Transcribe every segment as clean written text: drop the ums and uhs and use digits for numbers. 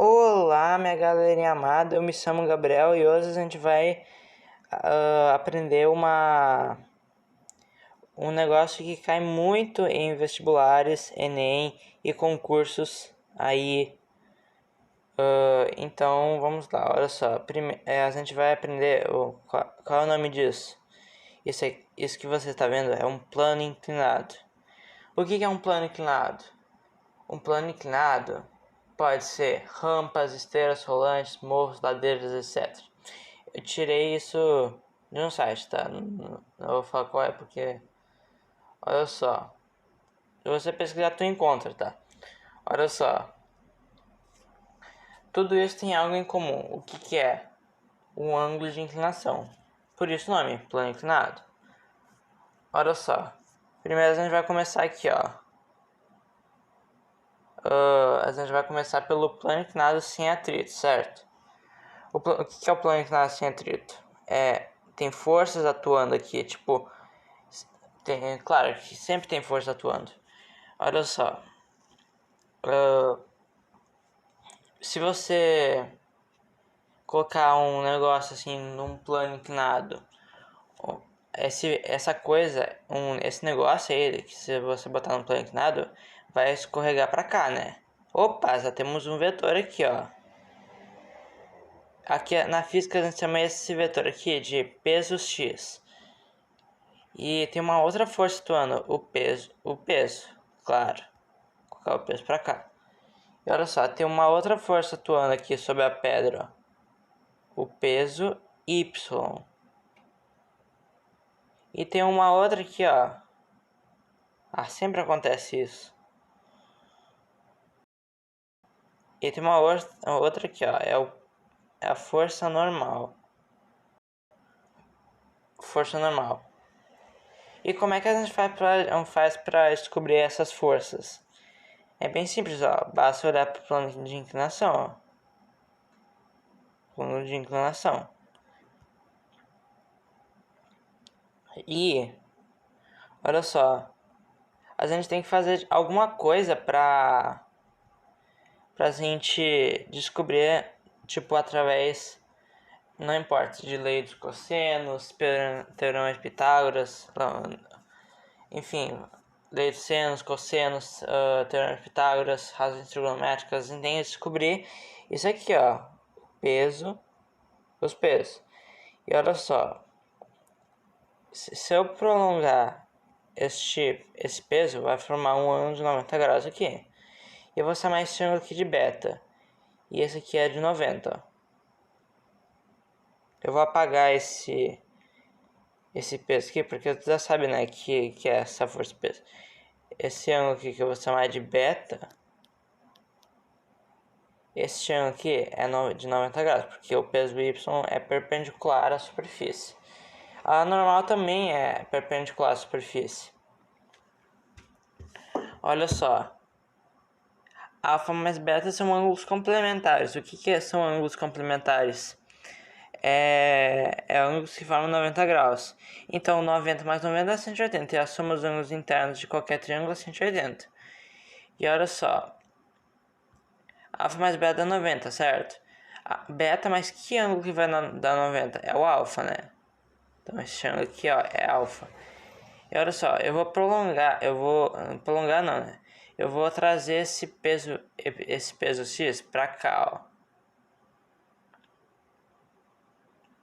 Olá, minha galerinha amada, eu me chamo Gabriel e hoje a gente vai aprender um negócio que cai muito em vestibulares, Enem e concursos aí. Então vamos lá, olha só, a gente vai aprender qual é o nome disso? Isso que você está vendo é um plano inclinado. O que é um plano inclinado? Um plano inclinado pode ser rampas, esteiras rolantes, morros, ladeiras, etc. Eu tirei isso de um site, tá? Não vou falar qual é porque... Olha só. Se você pesquisar, tu encontra, tá? Olha só. Tudo isso tem algo em comum. O que é? Um ângulo de inclinação. Por isso o nome, plano inclinado. Olha só. Primeiro a gente vai começar aqui, ó. A gente vai começar pelo plano inclinado sem atrito, certo? O que é o plano inclinado sem atrito? Tem forças atuando aqui, tipo... claro que sempre tem força atuando. Olha só. Se você colocar um negócio assim num plano inclinado, esse negócio aí, que se você botar no plano inclinado, vai escorregar pra cá, né? Opa, já temos um vetor aqui, ó. Aqui na física a gente chama esse vetor aqui de peso x. E tem uma outra força atuando, o peso, claro. Vou colocar o peso pra cá. E olha só, tem uma outra força atuando aqui sobre a pedra, ó. O peso y. E tem uma outra aqui, ó. Sempre acontece isso. E tem uma outra aqui, ó. É a força normal. Força normal. E como é que a gente faz pra descobrir essas forças? É bem simples, ó. Basta olhar para o plano de inclinação, ó. Plano de inclinação. E olha só. A gente tem que fazer alguma coisa pra gente descobrir, tipo, através, não importa, de lei dos cossenos, teorema de Pitágoras, enfim, lei dos senos, cossenos, teorema de Pitágoras, razões trigonométricas. A gente tem que descobrir isso aqui, ó, os pesos. E olha só, se eu prolongar esse peso, vai formar um ângulo de 90 graus aqui. E eu vou chamar esse ângulo aqui de beta. E esse aqui é de 90. Eu vou apagar esse peso aqui, porque você já sabe, né, que é essa força peso. Esse ângulo aqui que eu vou chamar de beta. Esse ângulo aqui é de 90 graus, porque o peso y é perpendicular à superfície. A normal também é perpendicular à superfície. Olha só. Alfa mais beta são ângulos complementares. O que são ângulos complementares? Ângulos que formam 90 graus. Então 90 mais 90 é 180. E a soma dos ângulos internos de qualquer triângulo é 180. E olha só. Alfa mais beta é 90, certo? Beta, mas que ângulo que vai dar 90? É o alfa, né? Então esse ângulo aqui, ó, é alfa. E olha só, eu vou prolongar. Prolongar não, né? Eu vou trazer esse peso x pra cá, ó.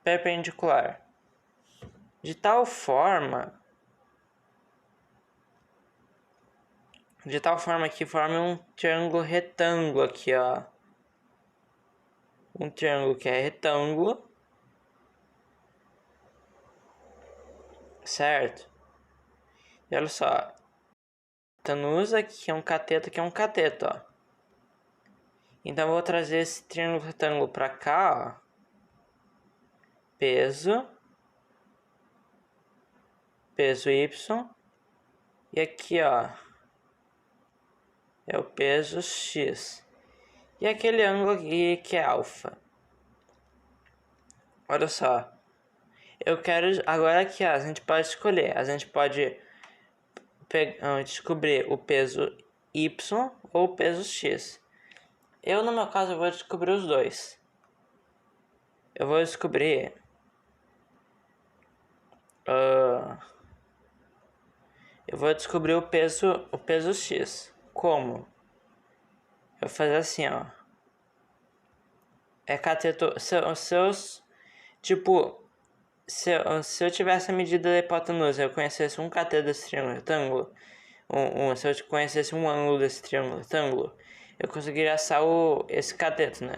Perpendicular. De tal forma que forme um triângulo retângulo aqui, ó. Um triângulo que é retângulo. Certo? E olha só. Hipotenusa aqui é um cateto, ó. Então eu vou trazer esse triângulo retângulo pra cá, ó. Peso y. E aqui, ó, é o peso x. E aquele ângulo aqui que é alfa. Olha só. Eu quero agora aqui, ó, a gente pode escolher. A gente pode descobrir o peso y ou o peso x. Eu, no meu caso, eu vou descobrir os dois. Eu vou descobrir... eu vou descobrir o peso X. Como? Eu vou fazer assim, ó. É cateto... Seus... Tipo... Se eu tivesse a medida da hipotenusa, eu conhecesse um cateto desse triângulo retângulo, se eu conhecesse um ângulo desse triângulo retângulo, eu conseguiria achar esse cateto, né?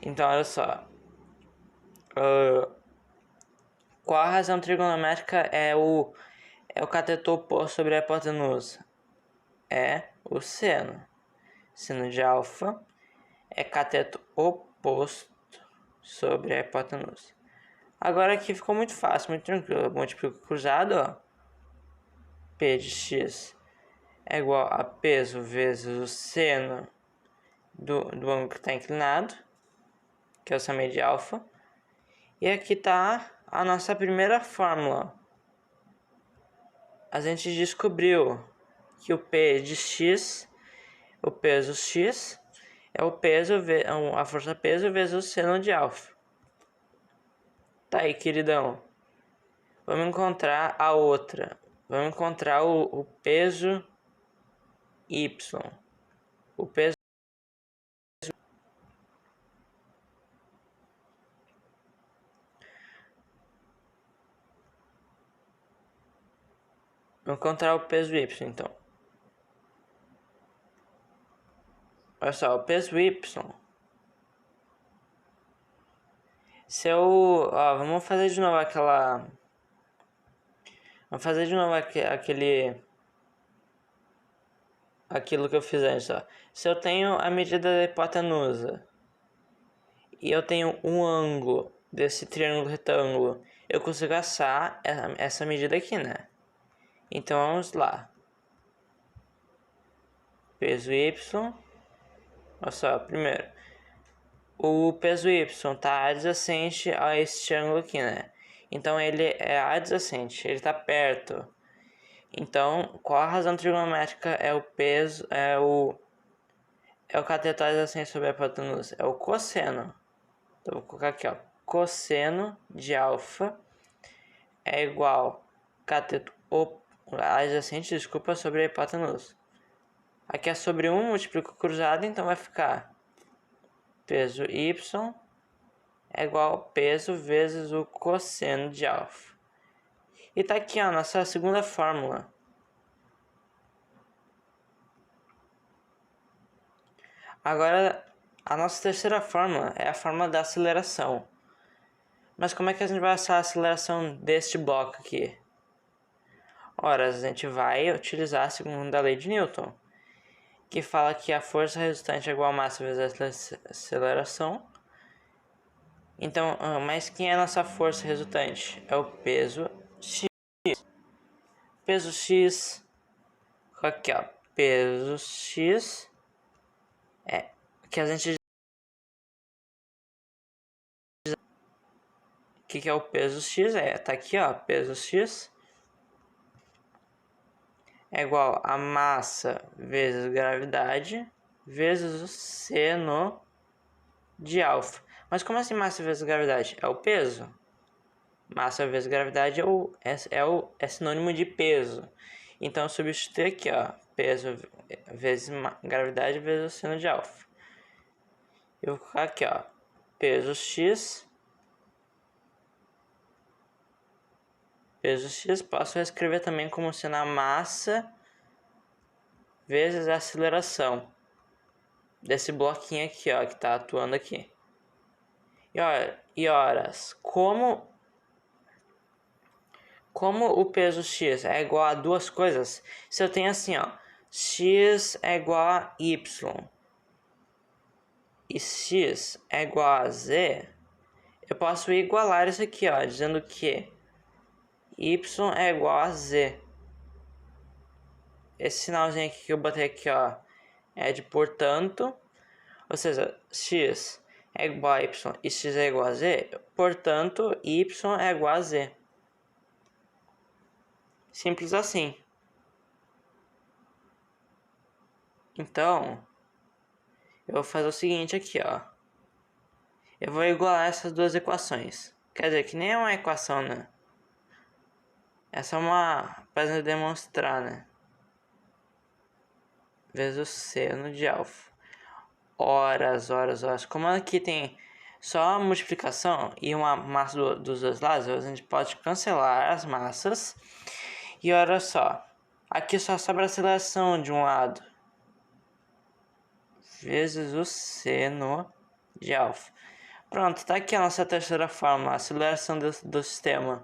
Então, olha só. Qual a razão trigonométrica é o cateto oposto sobre a hipotenusa? É o seno. Seno de alfa é cateto oposto sobre a hipotenusa. Agora aqui ficou muito fácil, muito tranquilo. Eu multiplico cruzado, ó. P de x é igual a peso vezes o seno do ângulo que está inclinado, que é o seno de alfa. E aqui está a nossa primeira fórmula. A gente descobriu que o P de x, o peso x, é o peso, a força peso vezes o seno de alfa. Tá aí, queridão. Vamos encontrar a outra. Vamos encontrar o peso y. O peso. Vamos encontrar o peso y, então. Olha só, o peso y. Se eu... Ó, vamos fazer de novo aquela... Vamos fazer de novo aquilo que eu fiz antes, ó. Se eu tenho a medida da hipotenusa e eu tenho um ângulo desse triângulo retângulo, eu consigo achar essa medida aqui, né? Então vamos lá. Peso y. Olha só, primeiro. O peso y está adjacente a este ângulo aqui, né? Então ele é adjacente, ele está perto. Então, qual a razão trigonométrica é o peso, é o cateto adjacente sobre a hipotenusa? É o cosseno. Então, vou colocar aqui, ó. Cosseno de alfa é igual cateto adjacente, desculpa, sobre a hipotenusa. Aqui é sobre 1, multiplico cruzado, então vai ficar peso y é igual a peso vezes o cosseno de alfa. E tá aqui, ó, a nossa segunda fórmula. Agora, a nossa terceira fórmula é a fórmula da aceleração. Mas como é que a gente vai achar a aceleração deste bloco aqui? Ora, a gente vai utilizar a segunda lei de Newton, que fala que a força resultante é igual a massa vezes a aceleração. Então, mas quem é a nossa força resultante? É o peso x. Peso x, aqui ó, peso x, que a gente... O que é o peso x? Tá aqui ó, peso x é igual a massa vezes gravidade vezes o seno de alfa. Mas como assim massa vezes gravidade? É o peso. Massa vezes gravidade é sinônimo de peso. Então, substituir aqui, ó, peso vezes gravidade vezes o seno de alfa. Eu vou colocar aqui, ó, peso x. Peso x posso escrever também como sendo a massa vezes a aceleração desse bloquinho aqui, ó, que está atuando aqui. E horas, como o peso x é igual a duas coisas, se eu tenho assim, ó, x é igual a y e x é igual a z, eu posso igualar isso aqui, ó, dizendo que y é igual a z. Esse sinalzinho aqui que eu botei aqui, ó, é de portanto, ou seja, x é igual a y e x é igual a z, portanto, y é igual a z. Simples assim. Então, eu vou fazer o seguinte aqui, ó. Eu vou igualar essas duas equações. Quer dizer, que nem é uma equação, né? Essa é uma... para demonstrar, né? Vezes o seno de alfa. Horas. Como aqui tem só a multiplicação e uma massa dos dois lados, a gente pode cancelar as massas. E olha só, aqui só sobra a aceleração de um lado, vezes o seno de alfa. Pronto, tá aqui a nossa terceira fórmula, a aceleração do sistema.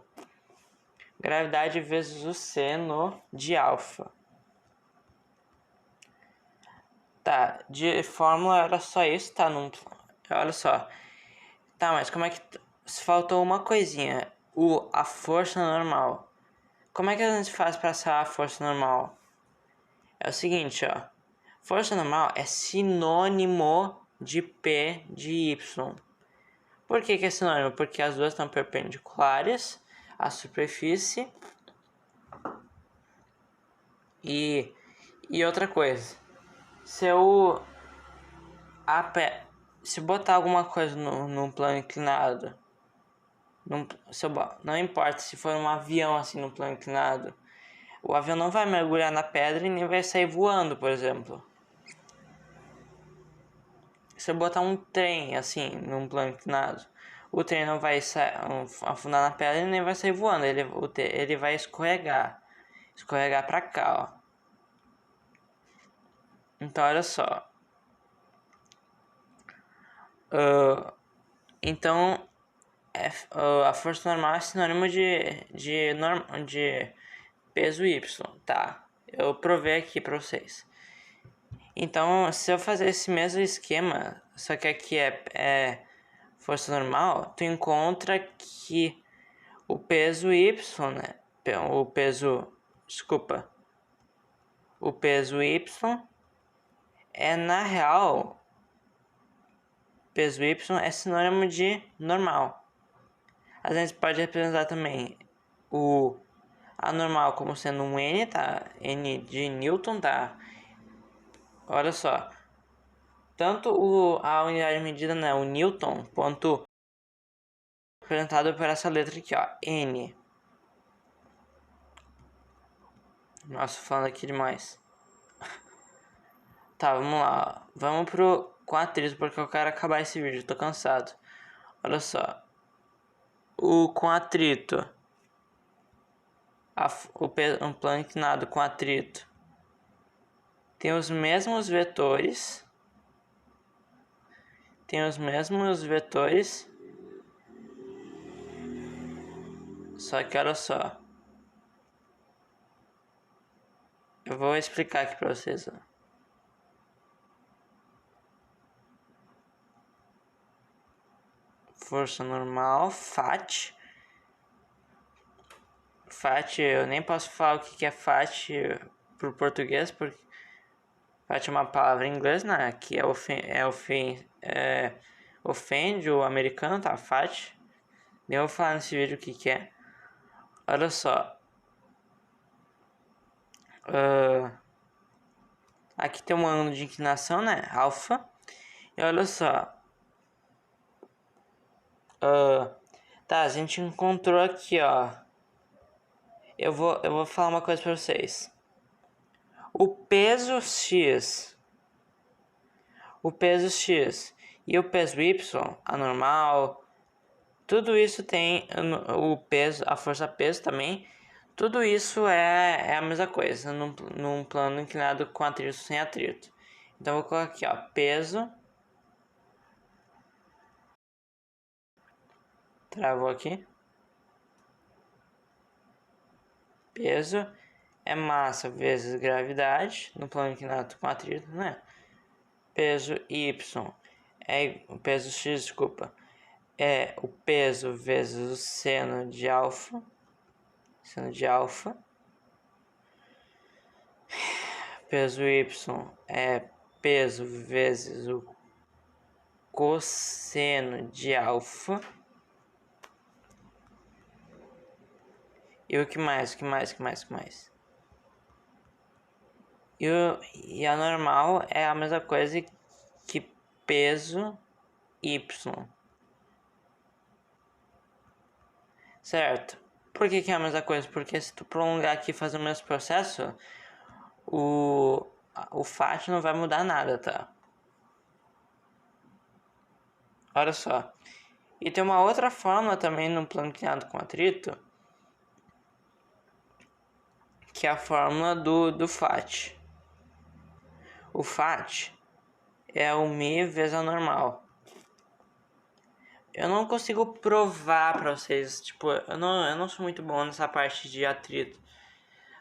Gravidade vezes o seno de alfa. Tá, de fórmula era só isso, tá? Não, olha só. Tá, mas como é que... Faltou uma coisinha. A força normal. Como é que a gente faz para achar a força normal? É o seguinte, ó. Força normal é sinônimo de P de Y. Por que é sinônimo? Porque as duas estão perpendiculares à superfície. E outra coisa. Se botar alguma coisa num plano inclinado, não importa se for um avião assim no plano inclinado, o avião não vai mergulhar na pedra e nem vai sair voando, por exemplo. Se eu botar um trem assim num plano inclinado, o trem não vai afundar na pedra e nem vai sair voando, ele vai escorregar para cá, ó. Então olha só. Então a força normal é sinônimo de peso Y, tá? Eu provei aqui para vocês. Então, se eu fazer esse mesmo esquema, só que aqui é força normal, tu encontra que o peso Y, né? O peso Y é na real, peso Y é sinônimo de normal. A gente pode representar também o anormal como sendo um N, tá? N de Newton, tá? Olha só. Tanto a unidade de medida, né, o Newton, quanto representado por essa letra aqui, ó, N. Nossa, falando aqui demais. Tá, vamos lá. Vamos com atrito, porque eu quero acabar esse vídeo, tô cansado. Olha só. Com atrito. Um plano inclinado com atrito tem os mesmos vetores. Só que olha só. Eu vou explicar aqui pra vocês, ó. Força normal, Fat. Fat, eu nem posso falar o que é Fat pro português, porque Fat é uma palavra em inglês, né? Que ofende o americano, tá? Fat. Nem vou falar nesse vídeo o que é. Olha só. Aqui tem um ângulo de inclinação, né? Alfa. E olha só. Tá, a gente encontrou aqui, ó. Eu vou falar uma coisa pra vocês. O peso X e o peso Y, anormal, tudo isso tem o peso, a força peso também. Tudo isso é a mesma coisa num plano inclinado com atrito sem atrito. Então eu vou colocar aqui, ó, peso. Travou aqui. Peso é massa vezes gravidade no plano inclinado com atrito, né? Peso Y o peso X, desculpa, é o peso vezes o seno de alfa. Peso Y é peso vezes o cosseno de alfa. E o que mais? E a normal é a mesma coisa que peso y. Certo? Por que é a mesma coisa? Porque se tu prolongar aqui e fazer o mesmo processo, o fat não vai mudar nada, tá? Olha só. E tem uma outra fórmula também no plano inclinado com atrito, que é a fórmula do fat. O fat é o μ vezes a normal. Eu não consigo provar pra vocês, tipo, eu não sou muito bom nessa parte de atrito.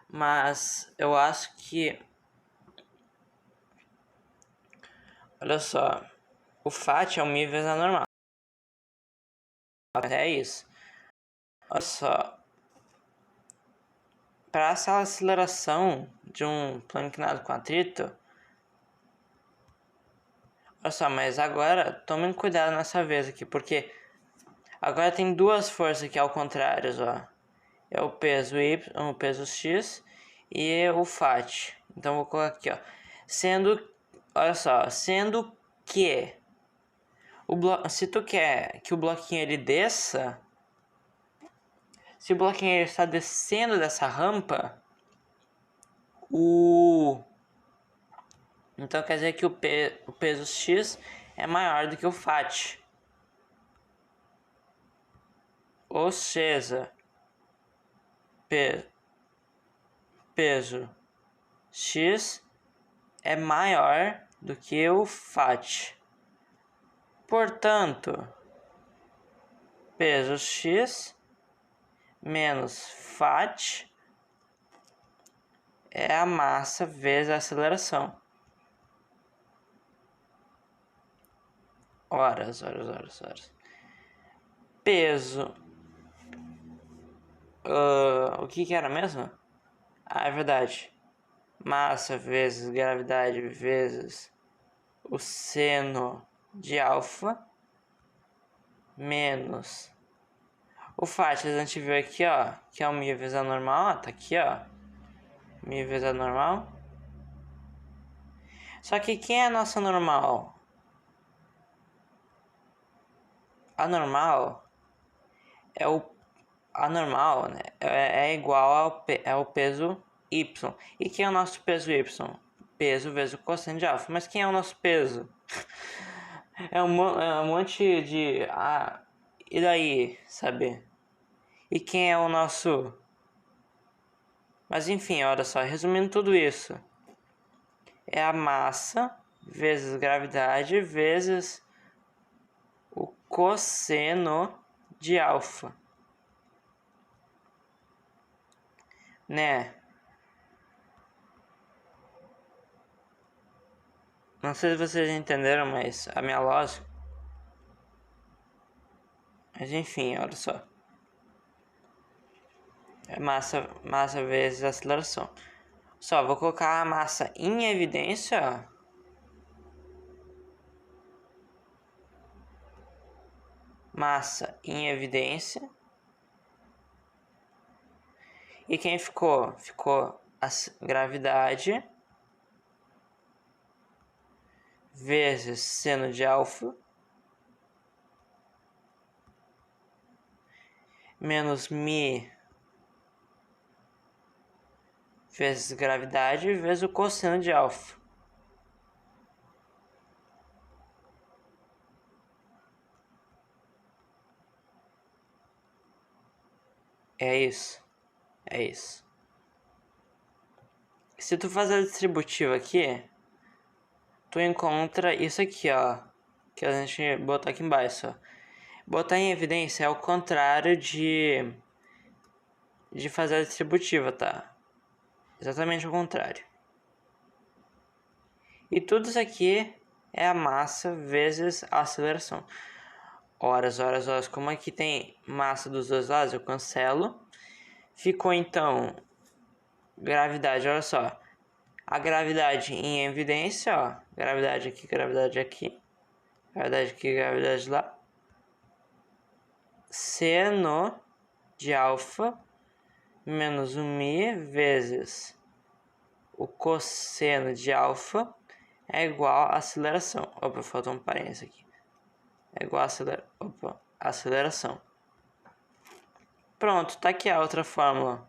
Mas eu acho que... Olha só, o fat é o μ vezes a normal. É isso. Olha só. Para essa aceleração de um plano inclinado com atrito... Olha só, mas agora tomem cuidado nessa vez aqui, porque agora tem duas forças aqui ao contrário, ó. É o peso y, o peso x e o fat. Então vou colocar aqui, ó. Olha só, sendo que se tu quer que o bloquinho ele desça, se o bloquinho ele está descendo dessa rampa, então quer dizer que o peso x é maior do que o fat. Ou seja, peso x é maior do que o fat. Portanto, peso x menos fat é a massa vezes a aceleração. Horas. Peso. O que era mesmo? Ah, é verdade. Massa vezes gravidade vezes o seno de alfa menos o fat. A gente viu aqui, ó, que é o μ vezes a normal, ó, tá aqui, ó. μ vezes a normal. Só que quem é a nossa normal? A normal é a normal, né? É igual ao peso y. E quem é o nosso peso y? Peso vezes o cosseno de alfa. Mas quem é o nosso peso? É um monte de... e daí, sabe? E quem é o nosso... Mas enfim, olha só. Resumindo tudo isso. É a massa vezes gravidade vezes o cosseno de alfa. Né? Não sei se vocês entenderam, mas a minha lógica... Mas enfim, olha só. É massa vezes aceleração. Só, vou colocar a massa em evidência. Massa em evidência. E quem ficou? Ficou a gravidade vezes seno de alfa menos μ vezes gravidade vezes o cosseno de alfa. É isso. Se tu fazer a distributiva aqui, tu encontra isso aqui, ó, que a gente botou aqui embaixo, ó. Botar em evidência é o contrário de fazer a distributiva, tá? Exatamente o contrário. E tudo isso aqui é a massa vezes a aceleração. Horas. Como aqui tem massa dos dois lados, eu cancelo. Ficou então gravidade, olha só. A gravidade em evidência, ó. Gravidade aqui, gravidade aqui. Gravidade aqui, gravidade lá. Seno de alfa menos o μ vezes o cosseno de alfa é igual a aceleração. Opa, faltou um parênteses aqui. É igual a aceleração. Pronto, tá aqui a outra fórmula.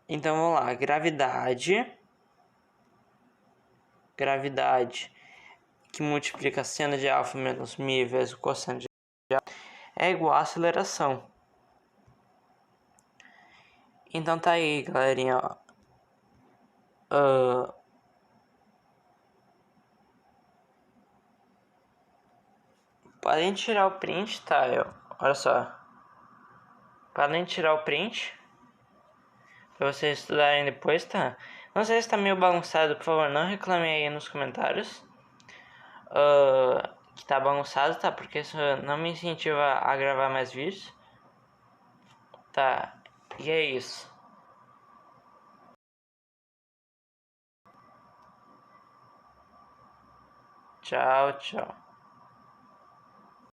Então vamos lá, gravidade que multiplica a seno de alfa menos mi vezes o cosseno de alfa é igual a aceleração. Então tá aí, galerinha, podem tirar o print, tá? Olha só. Podem tirar o print pra vocês estudarem depois, tá? Não sei se tá meio bagunçado, por favor, não reclamem aí nos comentários. Que tá bagunçado, tá? Porque isso não me incentiva a gravar mais vídeos. Tá, e é isso. Tchau, tchau.